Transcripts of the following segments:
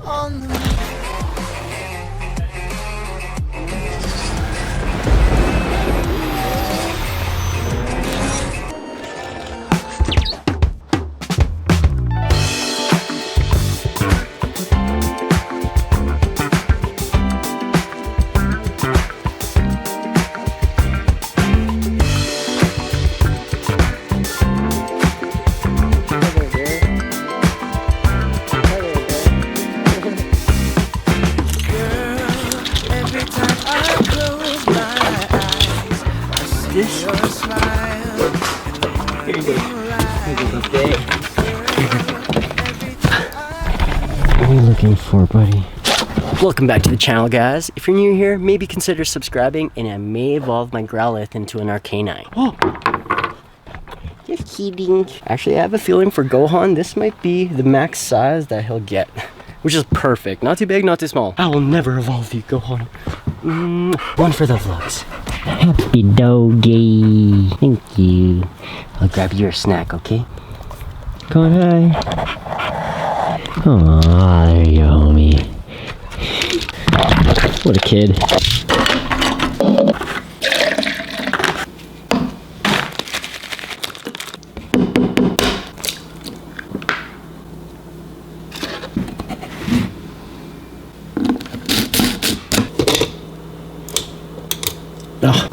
on the this? Here you go. Okay. What are you looking for, buddy? Welcome back to the channel, guys. If you're new here, maybe consider subscribing, and I may evolve my Growlithe into an Arcanine. Oh! Just kidding. Actually, I have a feeling for Gohan, this might be the max size that he'll get, which is perfect. Not too big, not too small. I will never evolve you, Gohan. One for the vlogs. Happy doggy. Thank you. I'll grab your snack, okay? Come on, hi. Aw, there you go, homie. What a kid. Oh.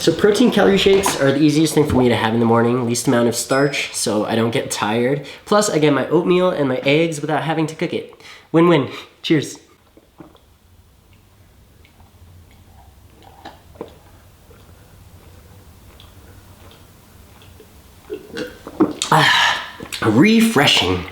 So protein calorie shakes are the easiest thing for me to have in the morning, least amount of starch so I don't get tired. Plus I get my oatmeal and my eggs without having to cook it. Win-win. Cheers. Refreshing.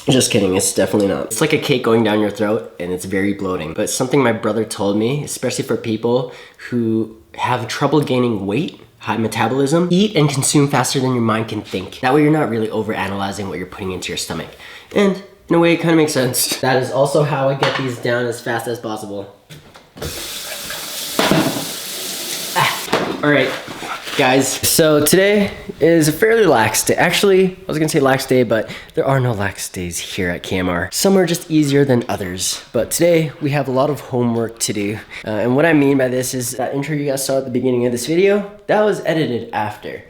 Just kidding, it's definitely not. It's like a cake going down your throat and it's very bloating. But something my brother told me, especially for people who have trouble gaining weight, high metabolism, eat and consume faster than your mind can think. That way you're not really overanalyzing what you're putting into your stomach. And in a way, it kind of makes sense. That is also how I get these down as fast as possible. All right, guys. So today is a fairly lax day. Actually, I was gonna say lax day, but there are no lax days here at KMR. Some are just easier than others. But today we have a lot of homework to do. And what I mean by this is that intro you guys saw at the beginning of this video, that was edited after.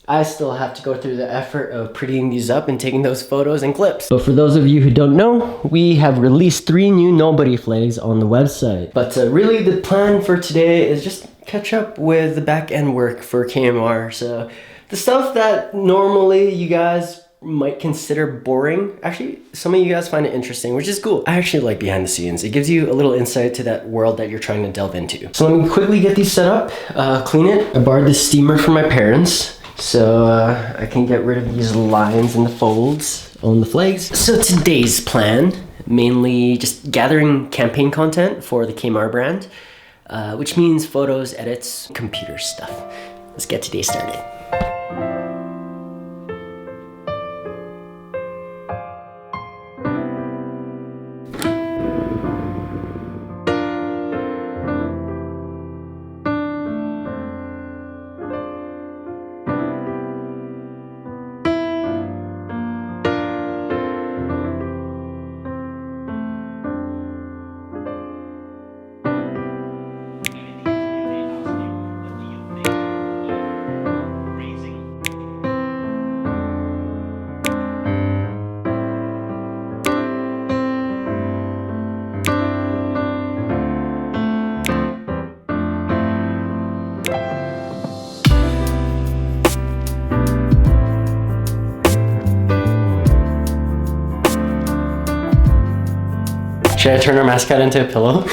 I still have to go through the effort of prettying these up and taking those photos and clips. But for those of you who don't know, we have released 3 new Nobody flags on the website. But really the plan for today is just catch up with the back end work for KMR. So the stuff that normally you guys might consider boring, actually some of you guys find it interesting, which is cool. I actually like behind the scenes. It gives you a little insight to that world that you're trying to delve into. So let me quickly get these set up, clean it. I borrowed this steamer from my parents, so I can get rid of these lines and the folds on the flags. So today's plan, mainly just gathering campaign content for the KMR brand, which means photos, edits, computer stuff. Let's get today started. Should I turn our mascot into a pillow?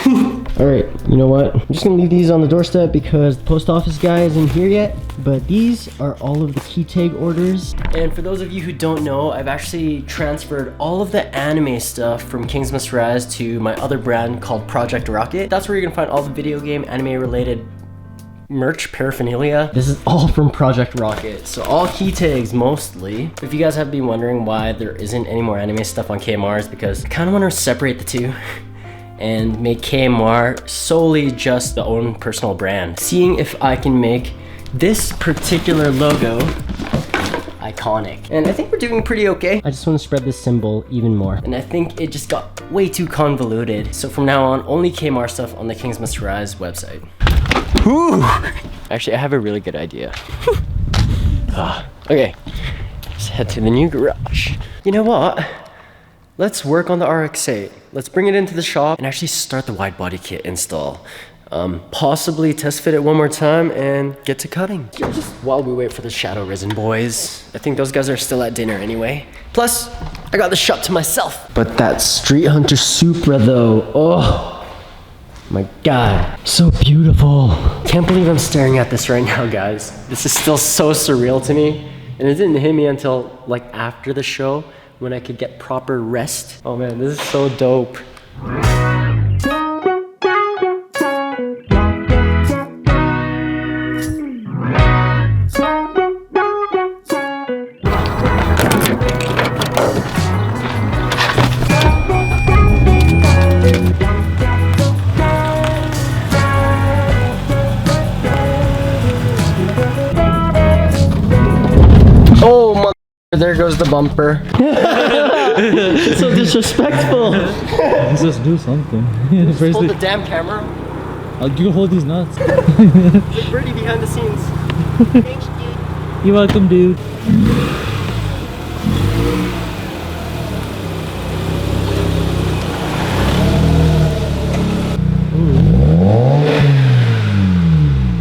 All right, you know what? I'm just gonna leave these on the doorstep because the post office guy isn't here yet, but these are all of the key tag orders. And for those of you who don't know, I've actually transferred all of the anime stuff from Kings Must Rise to my other brand called Project Rocket. That's where you're gonna find all the video game anime related merch paraphernalia. This is all from Project Rocket, so all key tags mostly. If you guys have been wondering why there isn't any more anime stuff on KMR, is because I kind of want to separate the two and make KMR solely just the own personal brand. Seeing if I can make This particular logo, iconic. And I think we're doing pretty okay. I just want to spread this symbol even more. And I think it just got way too convoluted. So from now on, only Kmart stuff on the Kings Must Rise website. Whew. Actually, I have a really good idea. Okay, let's head to the new garage. You know what? Let's work on the RX-8. Let's bring it into the shop and actually start the wide body kit install. Possibly test fit it one more time and get to cutting. Just while we wait for the shadow risen boys. I think those guys are still at dinner anyway. Plus, I got the shop to myself. But that Street Hunter Supra though, oh my God, so beautiful. Can't believe I'm staring at this right now, guys. This is still so surreal to me. And it didn't hit me until like after the show when I could get proper rest. Oh man, this is so dope. Oh, mother, there goes the bumper. So disrespectful. Let's just do something. Just hold the damn camera. You hold these nuts. It's Birdy behind the scenes. Thanks, dude. You're welcome, dude.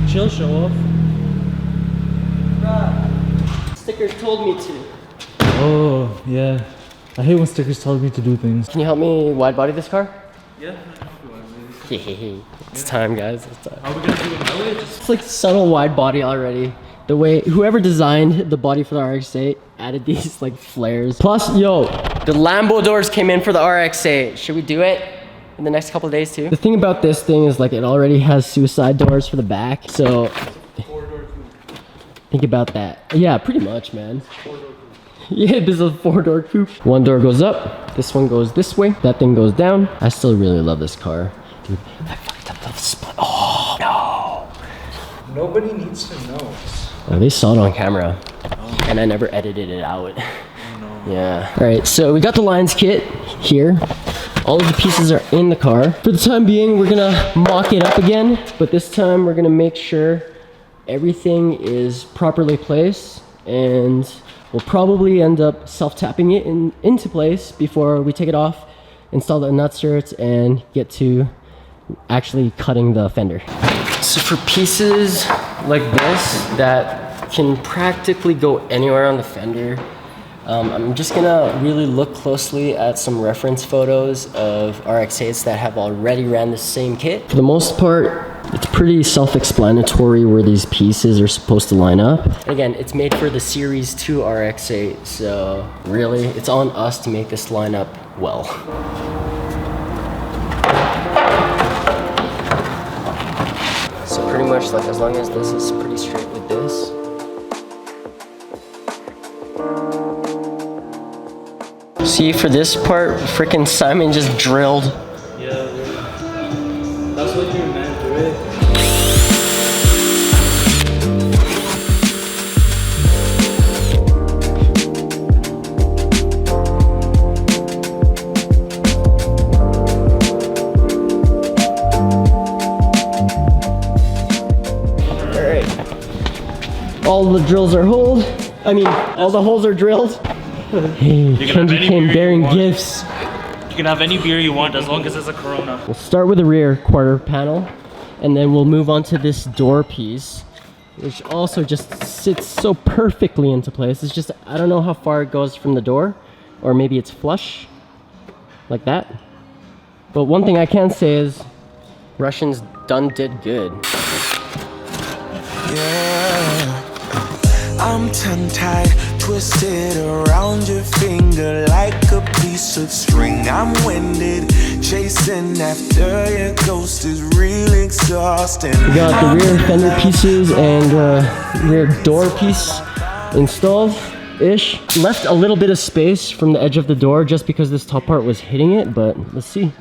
Chill, show off. Stickers told me to. Oh, yeah. I hate when stickers tell me to do things. Can you help me wide body this car? Yeah. It's time, guys. It's time. Are we gonna do it my way? It's like subtle wide body already. The way whoever designed the body for the RX-8 added these like flares. Plus, yo, the Lambo doors came in for the RX-8. Should we do it in the next couple of days too? The thing about this thing is like it already has suicide doors for the back. So think about that. Yeah, pretty much, man. Yeah, this is a 4-door coupe. One door goes up, this one goes this way, that thing goes down. I still really love this car. Dude, I fucked up the split. Oh, no. Nobody needs to know. Oh, they saw it on camera. Oh. And I never edited it out. Oh, no. Yeah. All right, so we got the lines kit here. All of the pieces are in the car. For the time being, we're gonna mock it up again, but this time we're gonna make sure everything is properly placed, and we'll probably end up self-tapping it into place before we take it off, install the nutserts, and get to actually cutting the fender. So for pieces like this that can practically go anywhere on the fender, I'm just gonna really look closely at some reference photos of RX-8s that have already ran the same kit. For the most part, it's pretty self-explanatory where these pieces are supposed to line up. And again, it's made for the Series 2 RX-8, so really, it's on us to make this line up well. So pretty much, like, as long as this is pretty straight with this. See, for this part, frickin' Simon just drilled. Yeah, that's what you're meant to do. Alright. All the drills are holed. All the holes are drilled. Hey, Kenji came bearing gifts. You can have any beer you want as long as it's a Corona. We'll start with the rear quarter panel, and then we'll move on to this door piece, which also just sits so perfectly into place. It's just, I don't know how far it goes from the door, or maybe it's flush, like that. But one thing I can say is, Russians did good. Yeah, I'm tongue-tied, twisted around your finger like a piece of string. I'm winded, chasing after your ghost is real exhausting. We got the rear fender pieces and rear door piece installed-ish. Left a little bit of space from the edge of the door just because this top part was hitting it, but let's see.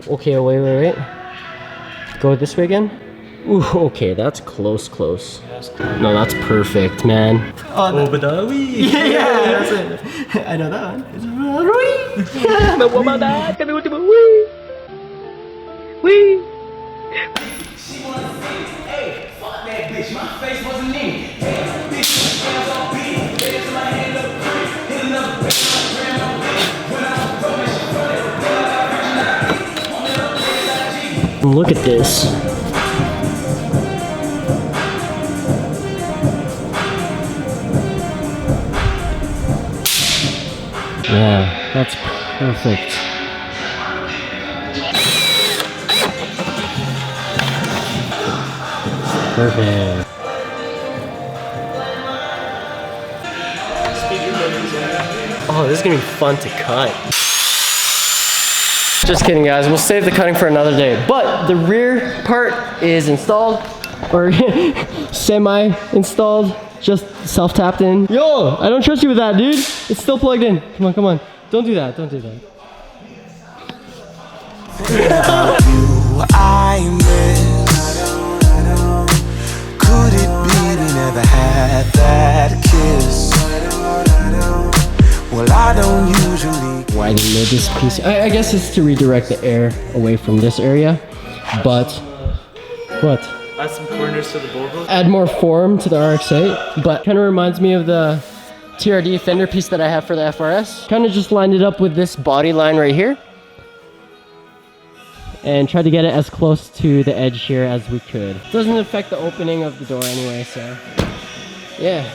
Okay, wait. Go this way again. Ooh, okay, that's close. No, that's perfect, man. Oh, but Yeah, that's it. I know that one. Hey, fuck that bitch, my face wasn't me. Hey, bitch, my hands all beat. Hands in my hand up, hit another bitch, my grandma bitch. When I was broke, she running, Look at this. Yeah, that's perfect. Perfect. Oh, this is gonna be fun to cut. Just kidding, guys. We'll save the cutting for another day. But the rear part is installed, or semi-installed. Just self-tapped in. Yo, I don't trust you with that, dude. It's still plugged in. Come on. Don't do that. you I miss. Could it be we never had that kiss? Well, I don't usually. Why didn't they this piece? I guess it's to redirect the air away from this area, but what? Add some corners to the bulbos. Add more form to the RX-8, but kind of reminds me of the TRD fender piece that I have for the FRS. Kind of just lined it up with this body line right here, and tried to get it as close to the edge here as we could. Doesn't affect the opening of the door anyway, so yeah.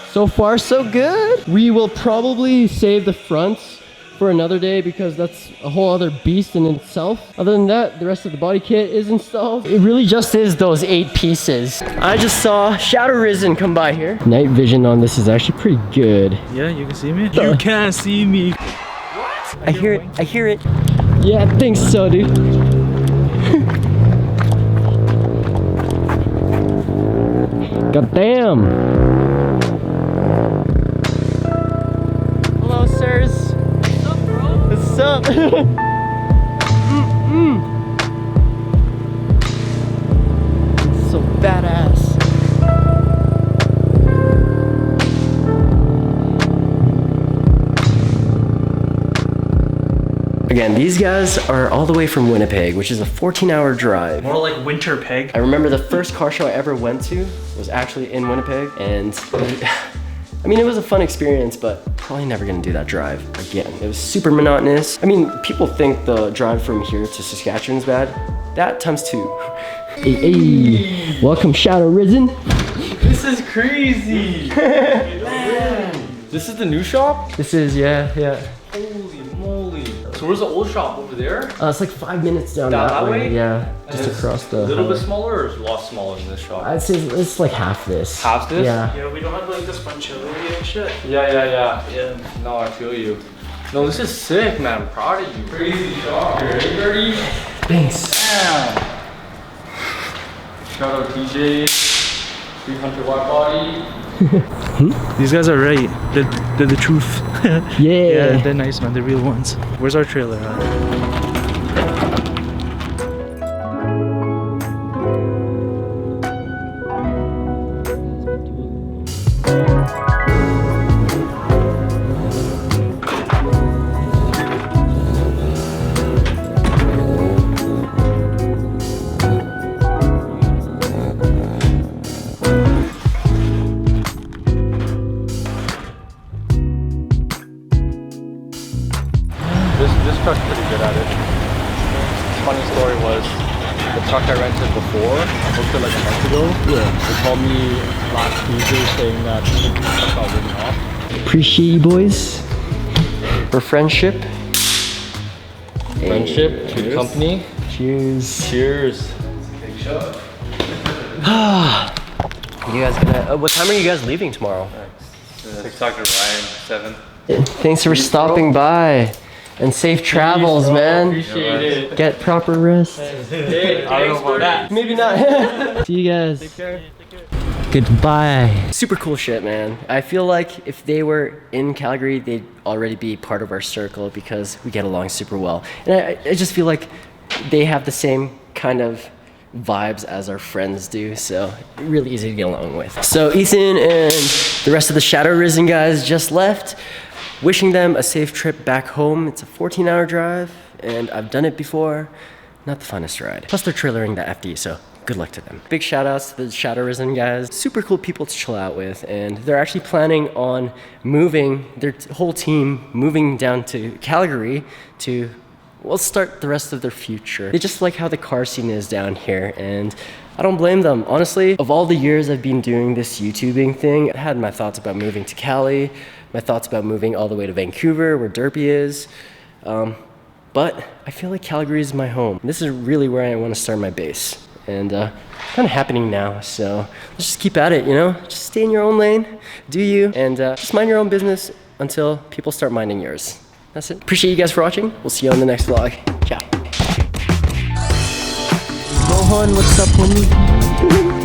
So far, so good. We will probably save the fronts for another day because that's a whole other beast in itself. Other than that, the rest of the body kit is installed. It really just is those 8 pieces. I just saw Shadow Risen come by here. Night vision on this is actually pretty good. Yeah, you can see me? You can't see me. I hear it. Yeah, I think so, dude. God damn. Hello, sirs. What's up, bro? What's up? It's so badass. Again, these guys are all the way from Winnipeg, which is a 14-hour drive. More like winter peg. I remember the first car show I ever went to was actually in Winnipeg, and I mean, it was a fun experience, but probably never gonna do that drive again. It was super monotonous. I mean, people think the drive from here to Saskatchewan is bad. That times 2. Hey, welcome Shadow Risen. This is crazy. Man. This is the new shop? This is, yeah. Holy moly. So where's the old shop over there? It's like 5 minutes down Down that that way. way? Yeah, just across the A little bit highway. smaller or is a lot smaller than this shop? I'd say it's like half this. Half this? Yeah. Yeah, we don't have like this functionality and shit. Yeah. No, I feel you. No, this is sick, man. I'm proud of you. Crazy shop here, hey, Birdy? Thanks. Damn. Shout out TJ, 300 watt body. These guys are right. They're the truth. Yeah. They're nice, man. They're real ones. Where's our trailer at? This truck's pretty good at it. Funny story was, the truck I rented before, I booked it like a month ago. Yeah. They called me last Tuesday saying that the truck got written off. Appreciate you, boys. For friendship. Friendship to the company. Cheers. Cheers. Big shot. You guys gonna? What time are you guys leaving tomorrow? 6 o'clock to Ryan, 7. Thanks for stopping by. And safe travels, man. Appreciate it. Get proper rest. Hey, I don't know about that. Maybe not. See you guys. Take care. Goodbye. Super cool shit, man. I feel like if they were in Calgary, they'd already be part of our circle because we get along super well. And I just feel like they have the same kind of vibes as our friends do, so really easy to get along with. So Ethan and the rest of the Shadow Risen guys just left. Wishing them a safe trip back home. It's a 14-hour drive, and I've done it before. Not the funnest ride. Plus they're trailering the FD, so good luck to them. Big shout outs to the Shadow Risen guys. Super cool people to chill out with, and they're actually planning on moving, their whole team moving down to Calgary to, well, start the rest of their future. They just like how the car scene is down here, and I don't blame them. Honestly, of all the years I've been doing this YouTubing thing, I had my thoughts about moving to Cali, my thoughts about moving all the way to Vancouver, where Derpy is. But I feel like Calgary is my home. This is really where I want to start my base. And kind of happening now, so let's just keep at it, you know? Just stay in your own lane, do you, and just mind your own business until people start minding yours. That's it. Appreciate you guys for watching. We'll see you on the next vlog. Ciao. Rohan, what's up, homie?